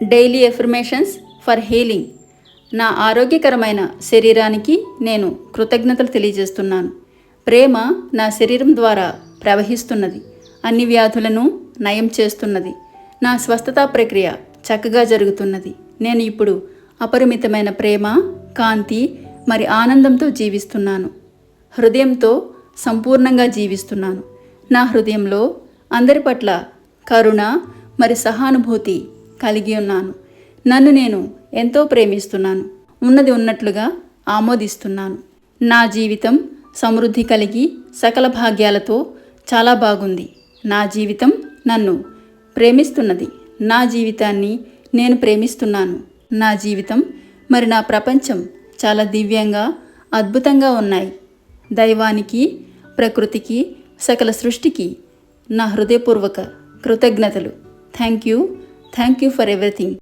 Daily affirmations for healing. నా ఆరోగ్యకరమైన శరీరానికి నేను కృతజ్ఞతలు తెలియజేస్తున్నాను. ప్రేమ నా శరీరం ద్వారా ప్రవహిస్తున్నది, అన్ని వ్యాధులను నయం చేస్తున్నది. నా స్వస్థతా ప్రక్రియ చక్కగా జరుగుతున్నది. నేను ఇప్పుడు అపరిమితమైన ప్రేమ, కాంతి మరి ఆనందంతో జీవిస్తున్నాను. హృదయంతో సంపూర్ణంగా జీవిస్తున్నాను. నా హృదయంలో అందరి పట్ల కరుణ మరి సహానుభూతి కలిగి ఉన్నాను. నన్ను నేను ఎంతో ప్రేమిస్తున్నాను. ఉన్నది ఉన్నట్లుగా ఆమోదిస్తున్నాను. నా జీవితం సమృద్ధి కలిగి సకల భాగ్యాలతో చాలా బాగుంది. నా జీవితం నన్ను ప్రేమిస్తున్నది. నా జీవితాన్ని నేను ప్రేమిస్తున్నాను. నా జీవితం మరి నా ప్రపంచం చాలా దివ్యంగా అద్భుతంగా ఉన్నాయి. దైవానికి, ప్రకృతికి, సకల సృష్టికి నా హృదయపూర్వక కృతజ్ఞతలు. Thank you for everything.